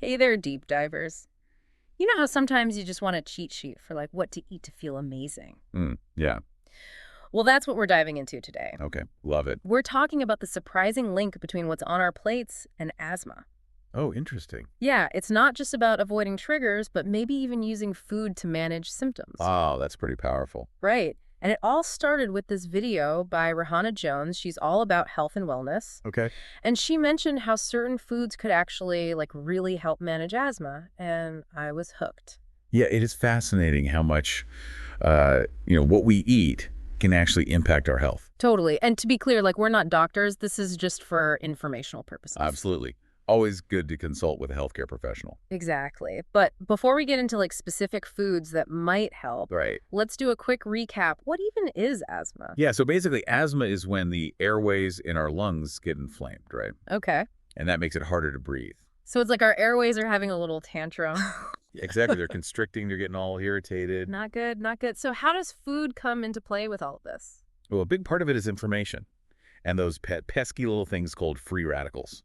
Hey there, deep divers. You know how sometimes you just want a cheat sheet for like what to eat to feel amazing? Yeah. Well, that's what we're diving into today. Okay. Love it. We're talking about the surprising link between what's on our plates and asthma. Oh, interesting. Yeah, it's not just about avoiding triggers, but maybe even using food to manage symptoms. Oh, that's pretty powerful. Right. And it all started with this video by Rahana Jones. She's all about health and wellness. Okay. And she mentioned how certain foods could actually like really help manage asthma, and I was hooked. Yeah, it is fascinating how much, what we eat can actually impact our health. Totally. And to be clear, like we're not doctors. This is just for informational purposes. Absolutely. Always good to consult with a healthcare professional. Exactly. But before we get into like specific foods that might help, Right. let's do a quick recap. What even is asthma? Yeah, so basically asthma is when the airways in our lungs get inflamed, right? Okay. And that makes it harder to breathe. So it's like our airways are having a little tantrum. Exactly. They're constricting, they're getting all irritated. Not good, not good. So how does food come into play with all of this? Well, a big part of it is inflammation and those pesky little things called free radicals.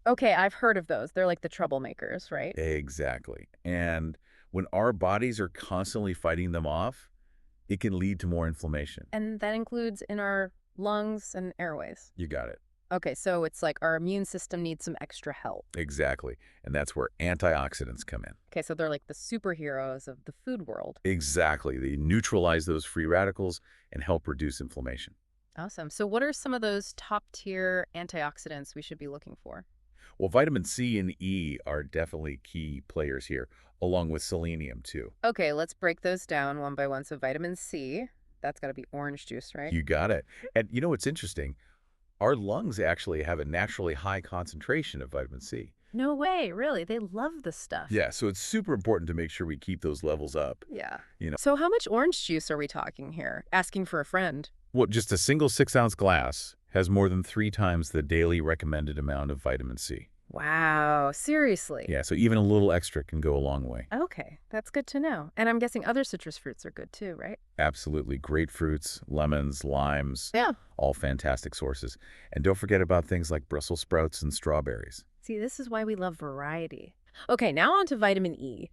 Okay, I've heard of those. They're like the troublemakers, right? Exactly. And when our bodies are constantly fighting them off, it can lead to more inflammation. And that includes in our lungs and airways. You got it. Okay, so it's like our immune system needs some extra help. Exactly. And that's where antioxidants come in. Okay, so they're like the superheroes of the food world. Exactly. They neutralize those free radicals and help reduce inflammation. Awesome. So what are some of those top tier antioxidants we should be looking for? Well, vitamin C and E are definitely key players here, along with selenium, too. Okay, let's break those down one by one. So vitamin C, that's got to be orange juice, right? You got it. And you know what's interesting? Our lungs actually have a naturally high concentration of vitamin C. No way, really? They love this stuff. Yeah, so it's super important to make sure we keep those levels up. Yeah. You know, So how much orange juice are we talking here? Asking for a friend. well, just a single 6-ounce glass has more than 3 times the daily recommended amount of vitamin C. Wow, seriously? Yeah, so even a little extra can go a long way. Okay, that's good to know. And I'm guessing other citrus fruits are good too, right? Absolutely. Grapefruits, lemons, limes, Yeah. all fantastic sources. And don't forget about things like Brussels sprouts and strawberries. See, this is why we love variety. Okay, now on to vitamin E.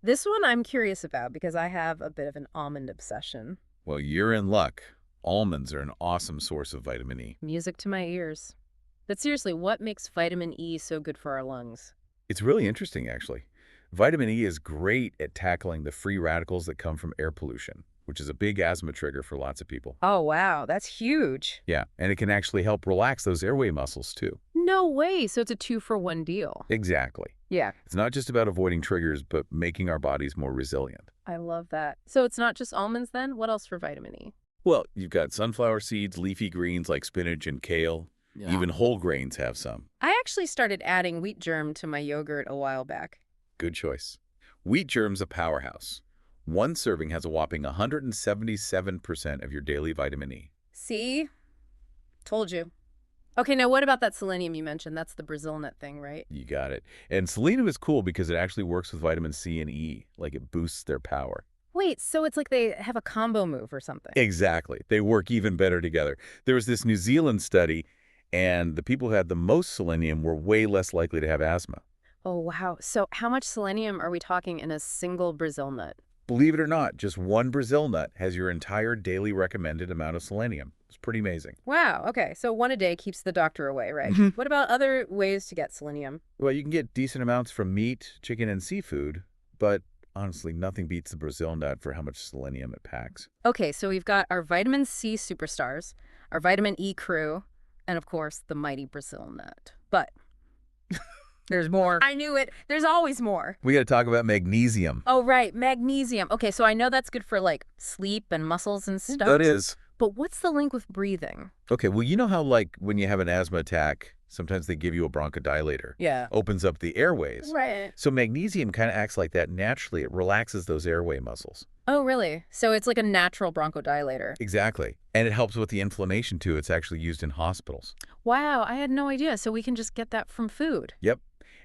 This one I'm curious about because I have a bit of an almond obsession. Well, you're in luck. Almonds are an awesome source of vitamin E. Music to my ears. But seriously, what makes vitamin E so good for our lungs? It's really interesting, actually. Vitamin E is great at tackling the free radicals that come from air pollution, which is a big asthma trigger for lots of people. Oh, wow, that's huge. Yeah, and it can actually help relax those airway muscles, too. No way. So it's a 2-for-1 deal. Exactly. Yeah, It's not just about avoiding triggers, but making our bodies more resilient. I love that. So it's not just almonds then? What else for vitamin E? Well, you've got sunflower seeds, leafy greens like spinach and kale. Yeah. Even whole grains have some. I actually started adding wheat germ to my yogurt a while back. Good choice. Wheat germ's a powerhouse. One serving has a whopping 177% of your daily vitamin E. See? Told you. Okay, now what about that selenium you mentioned? That's the Brazil nut thing, right? You got it. And selenium is cool because it actually works with vitamin C and E, like it boosts their power. Wait, so it's like they have a combo move or something? Exactly. They work even better together. There was this New Zealand study, and the people who had the most selenium were way less likely to have asthma. Oh, wow. So how much selenium are we talking in a single Brazil nut? Believe it or not, just one Brazil nut has your entire daily recommended amount of selenium. It's pretty amazing. Wow, okay. So one a day keeps the doctor away, right? What about other ways to get selenium? Well, you can get decent amounts from meat, chicken, and seafood, but honestly, nothing beats the Brazil nut for how much selenium it packs. Okay, so we've got our vitamin C superstars, our vitamin E crew, and of course, the mighty Brazil nut. But there's more. I knew it. There's always more. We got to talk about magnesium. Oh, right. Magnesium. Okay, so I know that's good for like sleep and muscles and stuff. That is. But what's the link with breathing? Okay, well, you know how like when you have an asthma attack, sometimes they give you a bronchodilator. Yeah. Opens up the airways. Right. So magnesium kind of acts like that naturally. It relaxes those airway muscles. Oh, really? So it's like a natural bronchodilator. Exactly. And it helps with the inflammation too. It's actually used in hospitals. Wow, I had no idea. So we can just get that from food. Yep.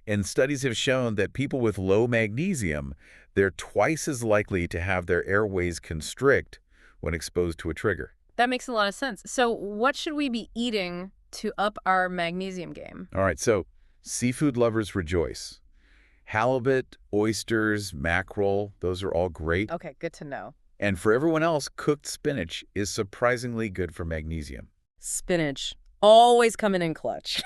And studies have shown that people with low magnesium, they're twice as likely to have their airways constrict when exposed to a trigger. That makes a lot of sense. So what should we be eating to up our magnesium game? All right, so seafood lovers rejoice. Halibut, oysters, mackerel, those are all great. Okay, good to know. And for everyone else, cooked spinach is surprisingly good for magnesium. Spinach. Always coming in clutch.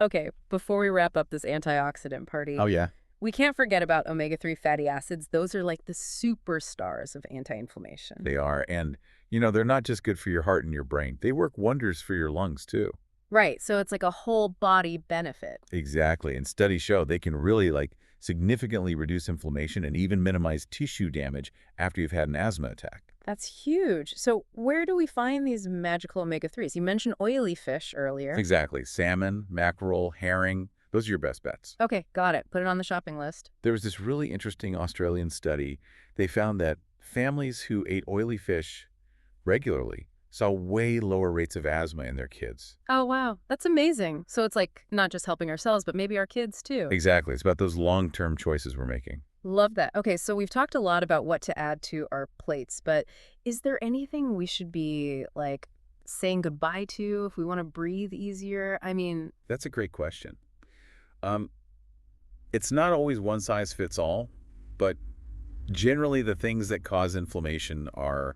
Okay, before we wrap up this antioxidant party, Oh, yeah? we can't forget about omega-3 fatty acids. Those are like the superstars of anti-inflammation. They are. And, they're not just good for your heart and your brain. They work wonders for your lungs, too. Right, so it's like a whole body benefit. Exactly. And studies show they can really, significantly reduce inflammation and even minimize tissue damage after you've had an asthma attack. That's huge. So where do we find these magical omega-3s? You mentioned oily fish earlier. Exactly. Salmon, mackerel, herring, those are your best bets. Okay, got it. Put it on the shopping list. There was this really interesting Australian study. They found that families who ate oily fish regularly saw way lower rates of asthma in their kids. Oh, wow. That's amazing. So it's like not just helping ourselves, but maybe our kids too. Exactly. It's about those long-term choices we're making. Love that. Okay, so we've talked a lot about what to add to our plates, but is there anything we should be saying goodbye to if we want to breathe easier? I mean, That's a great question. It's not always one size fits all, but generally the things that cause inflammation are,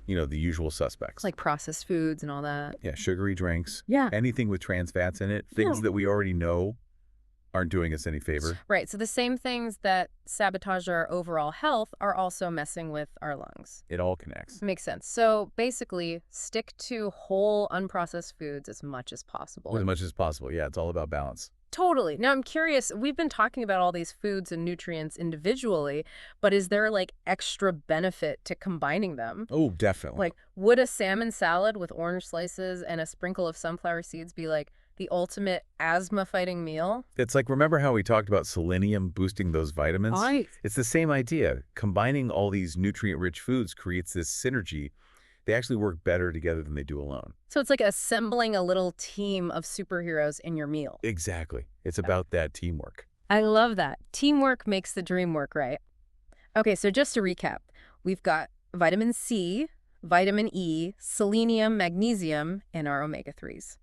the usual suspects. like processed foods and all that. Yeah, sugary drinks, Yeah. anything with trans fats in it, things that we already know aren't doing us any favor. Right, so the same things that sabotage our overall health are also messing with our lungs. It all connects. Makes sense. So basically, stick to whole, unprocessed foods as much as possible. As much as possible. Yeah, it's all about balance. Totally. Now, I'm curious, we've been talking about all these foods and nutrients individually, but is there extra benefit to combining them? Oh, definitely. Would a salmon salad with orange slices and a sprinkle of sunflower seeds be the ultimate asthma-fighting meal? It's remember how we talked about selenium boosting those vitamins? Right. It's the same idea. Combining all these nutrient-rich foods creates this synergy. They actually work better together than they do alone. So it's like assembling a little team of superheroes in your meal. Exactly. It's about that teamwork. I love that. Teamwork makes the dream work, right? Okay, so just to recap, we've got vitamin C, vitamin E, selenium, magnesium, and our omega-3s.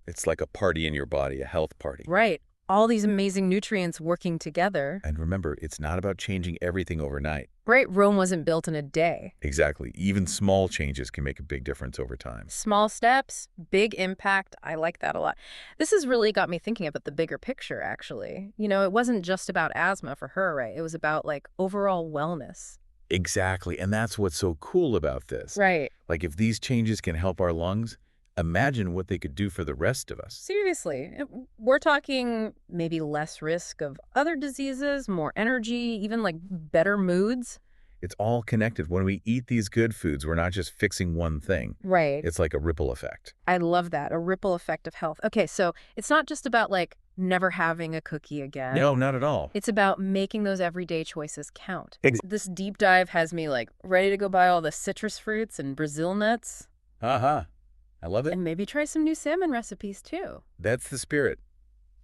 It's like a party in your body, a health party. Right. All these amazing nutrients working together. And remember, it's not about changing everything overnight. Right, Rome wasn't built in a day. Exactly. Even small changes can make a big difference over time. Small steps, big impact. I like that a lot. This has really got me thinking about the bigger picture, actually. It wasn't just about asthma for her, right? It was about, overall wellness. Exactly. And that's what's so cool about this. Right. If these changes can help our lungs, imagine what they could do for the rest of us. Seriously, we're talking maybe less risk of other diseases, more energy, even better moods. It's all connected. When we eat these good foods, we're not just fixing one thing. Right. It's like a ripple effect. I love that, a ripple effect of health. Okay, so it's not just about never having a cookie again. No, not at all. It's about making those everyday choices count. Ex- This deep dive has me ready to go buy all the citrus fruits and Brazil nuts. Uh-huh. I love it. And maybe try some new salmon recipes too. That's the spirit.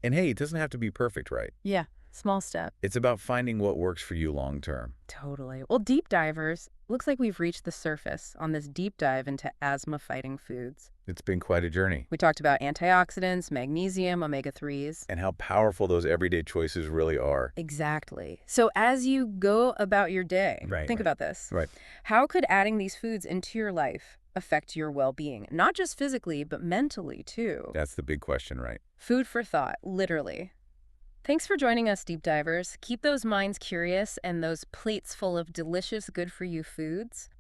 And hey, it doesn't have to be perfect, right? Yeah, small step. It's about finding what works for you long term. Totally. Well, deep divers, looks like we've reached the surface on this deep dive into asthma-fighting foods. It's been quite a journey. We talked about antioxidants, magnesium, omega-3s. And how powerful those everyday choices really are. Exactly. So as you go about your day, think about this. Right. How could adding these foods into your life affect your well-being? Not just physically, but mentally, too. That's the big question, right? Food for thought, literally. Thanks for joining us, deep divers. Keep those minds curious and those plates full of delicious, good-for-you foods.